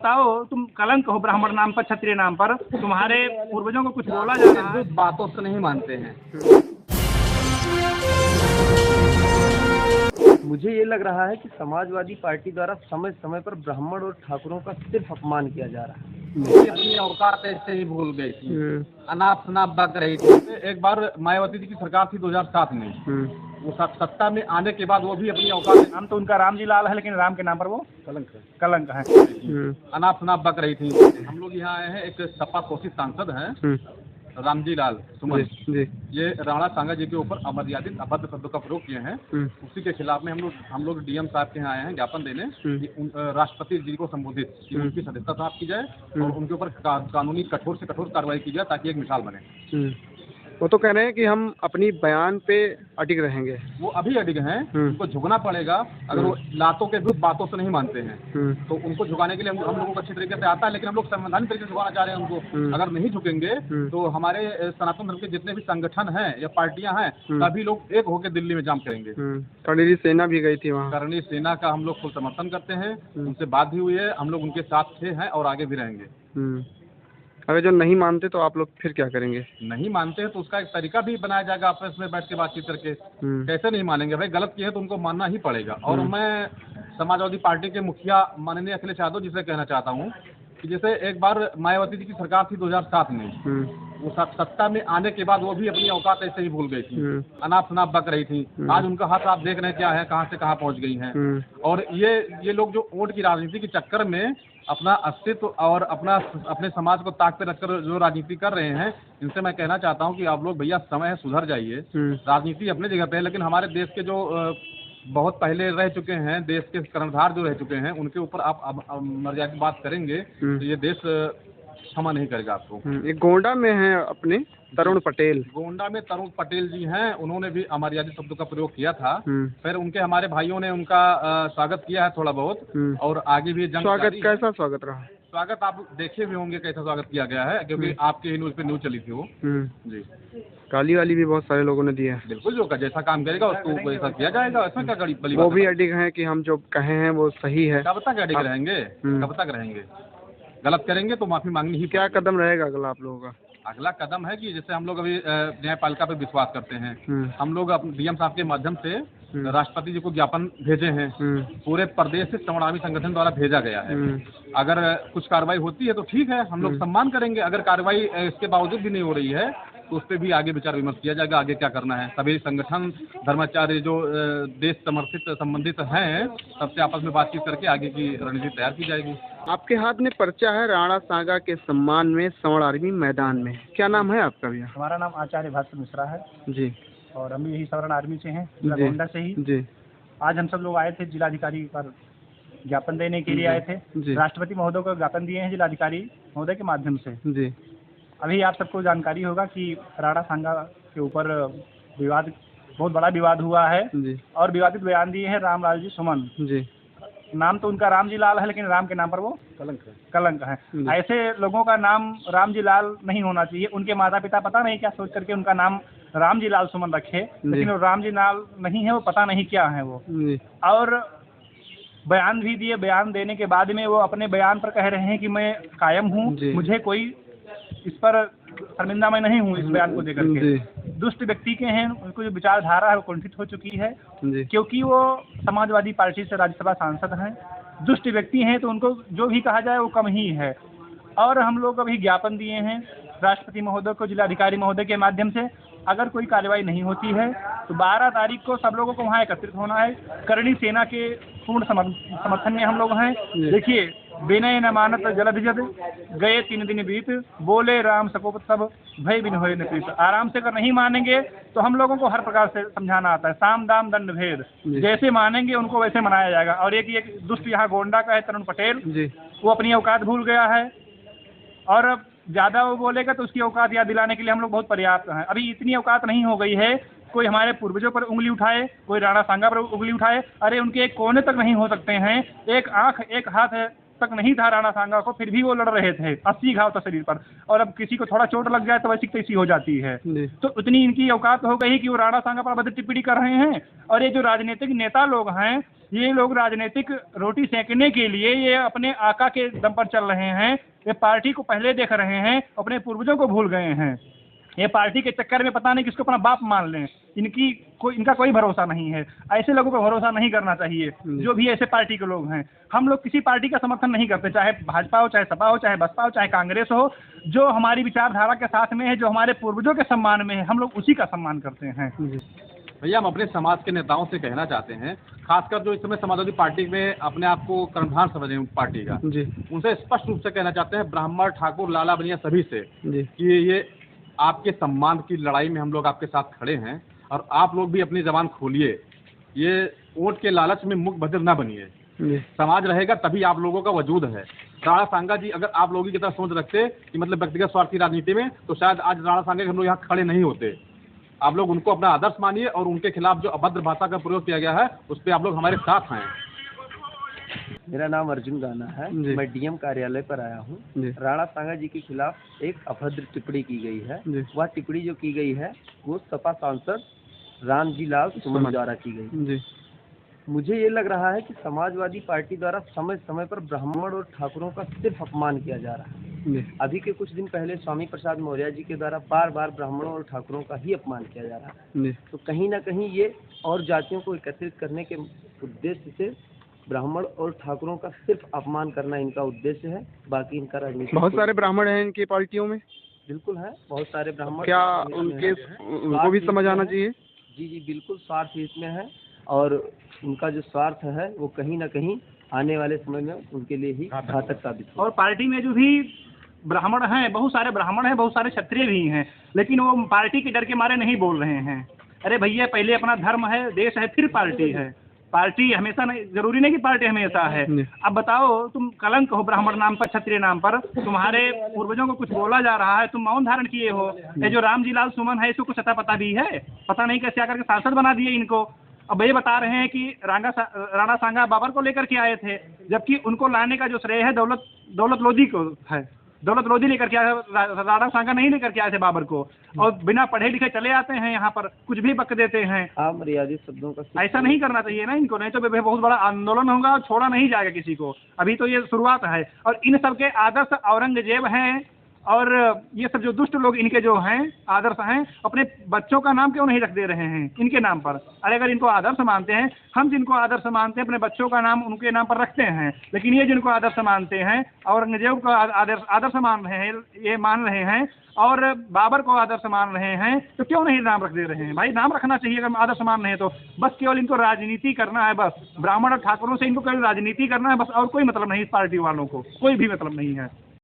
बताओ, तुम कलंक हो ब्राह्मण नाम पर, क्षत्रिय नाम पर। तुम्हारे पूर्वजों को कुछ बोला जा रहा है? बातों से नहीं मानते हैं। मुझे ये लग रहा है कि समाजवादी पार्टी द्वारा समय समय पर ब्राह्मण और ठाकुरों का सिर्फ अपमान किया जा रहा है। ये अपनी औकात ऐसे ही भूल गई थी, अनाप शनाप बक रही थी। एक बार मायावती जी की सरकार थी 2007 में, वो सत्ता में आने के बाद वो भी अपनी औकात, नाम तो उनका राम जी लाल है, लेकिन राम के नाम पर वो कलंक है। अनाप शनाप बक रही थी। हम लोग यहाँ आए हैं, एक सपा कोशिश सांसद हैं रामजी लाल सुमन जी, ये राणा सांगा जी के ऊपर अमर्यादित अभद्र शब्दों का प्रयोग किए हैं। उसी के खिलाफ में हम लोग डीएम साहब के यहाँ आए हैं ज्ञापन देने कि राष्ट्रपति जी को संबोधित कि उनकी सदस्यता समाप्त की जाए और उनके ऊपर कानूनी कठोर से कठोर कार्रवाई की जाए ताकि एक मिसाल बने। वो तो कह रहे हैं कि हम अपनी बयान पे अडिग रहेंगे। वो अभी अडिग हैं, उनको झुकना पड़ेगा। अगर वो लातों के विरुद्ध बातों से नहीं मानते हैं तो उनको झुकाने के लिए हम लोगों को अच्छी तरीके से आता है, लेकिन हम लोग संवैधानिक तरीके से झुकाना चाह रहे हैं उनको। अगर नहीं झुकेंगे तो हमारे सनातन धर्म के जितने भी संगठन हैं या पार्टियां हैं सभी लोग एक होकर दिल्ली में जाम करेंगे। कर्नल सेना भी गई थी वहाँ। कर्नल सेना का हम लोग फुल समर्थन करते हैं, उनसे बात भी हुई है, हम लोग उनके साथ थे हैं और आगे भी रहेंगे। अगर जो नहीं मानते तो आप लोग फिर क्या करेंगे? नहीं मानते हैं तो उसका एक तरीका भी बनाया जाएगा, आपस में बैठ के बातचीत करके। कैसे नहीं मानेंगे भाई, गलत किए तो उनको मानना ही पड़ेगा। और मैं समाजवादी पार्टी के मुखिया माननीय अखिलेश यादव जी से कहना चाहता हूँ कि जैसे एक बार मायावती जी की सरकार थी 2007 में, वो सत्ता में आने के बाद वो भी अपनी औकात ऐसे ही भूल गई थी, अनाप शनाप बक रही थी। आज उनका हाथ आप देख रहे हैं क्या है, कहाँ से कहाँ पहुँच गई हैं। और ये लोग जो वोट की राजनीति के चक्कर में अपना अस्तित्व और अपने समाज को ताक पे रखकर जो राजनीति कर रहे हैं, इनसे मैं कहना चाहता हूँ कि आप लोग भैया समय है, सुधर जाइए। राजनीति अपने जगह पे है, लेकिन हमारे देश के जो बहुत पहले रह चुके हैं, देश के कर्णधार जो रह चुके हैं, उनके ऊपर आप मर्यादित बात करेंगे तो ये देश क्षमा नहीं करेगा आपको। ये गोंडा में है अपने तरुण पटेल। गोंडा में तरुण पटेल जी हैं, उन्होंने भी अमर्यादित शब्दों का प्रयोग किया था। फिर उनके हमारे भाइयों ने उनका स्वागत किया है थोड़ा बहुत, और आगे भी जंग। स्वागत कैसा स्वागत रहा? स्वागत आप देखे भी होंगे कैसा स्वागत किया गया है, क्योंकि आपके ही न्यूज पे न्यूज चली थी वो जी। गाली वाली भी बहुत सारे लोगों ने दिया है। बिल्कुल, जो जैसा काम करेगा उसको वैसा किया जाएगा, इसमें क्या बड़ी वो भी अडिग हैं कि हम जो कहे हैं वो सही है। कब तक अडिग रहेंगे, कब तक रहेंगे? गलत करेंगे तो माफी मांगनी ही। क्या कदम रहेगा अगला आप लोगों का? अगला कदम है कि जैसे हम लोग अभी न्यायपालिका पे विश्वास करते हैं, हम लोग डीएम साहब के माध्यम से राष्ट्रपति जी को ज्ञापन भेजे हैं। पूरे प्रदेश से श्रवण आर्मी संगठन द्वारा भेजा गया है। अगर कुछ कार्रवाई होती है तो ठीक है, हम लोग सम्मान करेंगे। अगर कार्रवाई इसके बावजूद भी नहीं हो रही है तो उस पर भी आगे विचार विमर्श किया जाएगा, आगे क्या करना है। सभी संगठन धर्माचार्य जो देश समर्थित संबंधित हैं, सबसे आपस में बातचीत करके आगे की रणनीति तैयार की जाएगी। आपके हाथ में पर्चा है राणा सांगा के सम्मान में श्रवण आर्मी मैदान में। क्या नाम है आपका भैया? हमारा नाम आचार्य भास्कर मिश्रा है जी, और हम भी यही श्रवण आर्मी से हैं, गोंडा से ही जी। आज हम सब लोग आए थे जिलाधिकारी पर ज्ञापन देने के लिए आए थे। राष्ट्रपति महोदय को ज्ञापन दिए हैं जिलाधिकारी महोदय के माध्यम से जी। अभी आप सबको जानकारी होगा कि राणा सांगा के ऊपर विवाद, बहुत बड़ा विवाद हुआ है जी। और विवादित बयान दिए हैं रामलाल जी सुमन जी। नाम तो उनका राम जी लाल है, लेकिन राम के नाम पर वो कलंक है। ऐसे लोगों का नाम राम जी लाल नहीं होना चाहिए। उनके माता पिता पता नहीं क्या सोच करके उनका नाम राम जी लाल सुमन रखे, लेकिन वो राम जी लाल नहीं है, वो पता नहीं क्या है वो। और बयान भी दिए, बयान देने के बाद में वो अपने बयान पर कह रहे हैं कि मैं कायम हूँ, मुझे कोई इस पर शर्मिंदा मैं नहीं हूँ। इस बयान को देकर के दुष्ट व्यक्ति के हैं, उनको जो विचारधारा है वो कुंठित हो चुकी है, क्योंकि वो समाजवादी पार्टी से राज्यसभा सांसद हैं। दुष्ट व्यक्ति हैं तो उनको जो भी कहा जाए वो कम ही है। और हम लोग अभी ज्ञापन दिए हैं राष्ट्रपति महोदय को जिलाधिकारी महोदय के माध्यम से। अगर कोई कार्रवाई नहीं होती है तो 12 तारीख को सब लोगों को वहाँ एकत्रित होना है। कर्णी सेना के पूर्ण समर्थन में हम लोग हैं। देखिए, विनय न मानत जलद जद गए 3 दिन बीत, बोले राम सकोप सब भय बिन होए न प्रीत। आराम से अगर नहीं मानेंगे तो हम लोगों को हर प्रकार से समझाना आता है, साम दाम दंड भेद, जैसे मानेंगे उनको वैसे मनाया जाएगा। और एक दुष्ट यहाँ गोंडा का है तरुण पटेल, वो अपनी औकात भूल गया है और ज़्यादा वो बोलेगा तो उसकी औकात याद दिलाने के लिए हम लोग बहुत पर्याप्त हैं। अभी इतनी औकात नहीं हो गई है कोई हमारे पूर्वजों पर उंगली उठाए, कोई राणा सांगा पर उंगली उठाए। अरे उनके एक कोने तक नहीं हो सकते हैं, एक आँख एक हाथ तक नहीं था राणा सांगा को, फिर भी वो लड़ रहे थे। 80 घाव था शरीर पर, और अब किसी को थोड़ा चोट लग जाए तो वैसी तैसी हो जाती है। तो उतनी इनकी औकात हो गई कि वो राणा सांगा पर अभद्र टिप्पणी कर रहे हैं। और ये जो राजनीतिक नेता लोग हैं, ये लोग राजनीतिक रोटी सेकने के लिए ये अपने आका के दम पर चल रहे हैं। ये पार्टी को पहले देख रहे हैं, अपने पूर्वजों को भूल गए हैं। ये पार्टी के चक्कर में पता नहीं किसको अपना बाप मान लें। इनका कोई भरोसा नहीं है। ऐसे लोगों पर भरोसा नहीं करना चाहिए, जो भी ऐसे पार्टी के लोग हैं। हम लोग किसी पार्टी का समर्थन नहीं करते, चाहे भाजपा हो, चाहे सपा हो, चाहे बसपा हो, चाहे कांग्रेस हो। जो हमारी विचारधारा के साथ में है, जो हमारे पूर्वजों के सम्मान में है, हम लोग उसी का सम्मान करते हैं। भैया, हम अपने समाज के नेताओं से कहना चाहते हैं, खासकर जो इस समय समाजवादी पार्टी में अपने आप को कर्णधार समझ रहे हैं पार्टी का, उनसे स्पष्ट रूप से कहना चाहते हैं, ब्राह्मण, ठाकुर, लाला, बनिया सभी से, कि ये आपके सम्मान की लड़ाई में हम लोग आपके साथ खड़े हैं, और आप लोग भी अपनी जबान खोलिए। ये वोट के लालच में मुख बधिर ना बनिए। समाज रहेगा तभी आप लोगों का वजूद है। राणा सांगा जी अगर आप लोगों की तरह सोच रखते कि मतलब व्यक्तिगत स्वार्थ की राजनीति में, तो शायद आज राणा सांगा के हम लोग यहाँ खड़े नहीं होते। आप लोग उनको अपना आदर्श मानिए, और उनके खिलाफ जो अभद्र भाषा का प्रयोग किया गया है उस पर आप लोग हमारे साथ हैं। मेरा नाम अर्जुन गाना है, मैं डीएम कार्यालय पर आया हूँ। राणा सांगा जी के खिलाफ एक अभद्र टिप्पणी की गई है। वह टिप्पणी जो की गई है वो सपा सांसद रामजी लाल सुमन द्वारा की गई। मुझे ये लग रहा है कि समाजवादी पार्टी द्वारा समय समय पर ब्राह्मण और ठाकुरों का सिर्फ अपमान किया जा रहा है। अभी के कुछ दिन पहले स्वामी प्रसाद मौर्य जी के द्वारा बार बार ब्राह्मणों और ठाकुरों का ही अपमान किया जा रहा है। तो कहीं ना कहीं ये और जातियों को एकत्रित करने के उद्देश्य से ब्राह्मण और ठाकुरों का सिर्फ अपमान करना इनका उद्देश्य है। बाकी इनका राजनीति। बहुत सारे ब्राह्मण हैं इनकी पार्टियों में। बिल्कुल है, बहुत सारे ब्राह्मण। क्या उनको भी समझ आना चाहिए? जी बिल्कुल, स्वार्थ इसमें है, और उनका जो स्वार्थ है वो कहीं ना कहीं आने वाले समय में उनके लिए ही घातक साबित होगा। और पार्टी में जो भी ब्राह्मण हैं, बहुत सारे ब्राह्मण हैं, बहुत सारे क्षत्रिय भी हैं, लेकिन वो पार्टी के डर के मारे नहीं बोल रहे हैं। अरे भैया, पहले अपना धर्म है, देश है, फिर पार्टी है। पार्टी हमेशा नहीं, जरूरी नहीं कि पार्टी हमेशा है। अब बताओ, तुम कलंक हो ब्राह्मण नाम पर, क्षत्रिय नाम पर, तुम्हारे पूर्वजों को कुछ बोला जा रहा है, तुम मौन धारण किए हो। ये जो रामजी लाल सुमन है, इसको कुछ पता भी है? पता नहीं कैसे आकर के सांसद बना दिए इनको। अब ये बता रहे हैं कि राणा सांगा बाबर को लेकर के आए थे, जबकि उनको लाने का जो श्रेय है दौलत लोधी को है। दौलत लोधी लेकर के आए, राणा सांगा नहीं लेकर के आए थे बाबर को। और बिना पढ़े लिखे चले आते हैं यहाँ पर, कुछ भी बक देते हैं। आप मर्यादित शब्दों का ऐसा नहीं करना चाहिए ना इनको, नहीं तो बहुत बड़ा आंदोलन होगा और छोड़ा नहीं जाएगा किसी को। अभी तो ये शुरुआत है। और इन सब के आदर्श औरंगजेब हैं, और ये सब जो दुष्ट लोग इनके जो हैं आदर्श हैं, अपने बच्चों का नाम क्यों नहीं रख दे रहे हैं इनके नाम पर? अरे अगर इनको आदर्श मानते हैं, हम जिनको आदर्श मानते हैं अपने बच्चों का नाम उनके नाम पर रखते हैं, लेकिन ये जिनको आदर्श मानते हैं, औरंगजेब को आदर्श मान रहे हैं, ये मान रहे हैं, और बाबर को आदर्श मान रहे हैं, तो क्यों नहीं नाम रख दे रहे हैं? भाई नाम रखना चाहिए अगर आदर्श मान रहे हैं तो। बस केवल इनको राजनीति करना है, बस ब्राह्मण और ठाकुरों से इनको केवल राजनीति करना है बस, और कोई मतलब नहीं इस पार्टी वालों को, कोई भी मतलब नहीं है।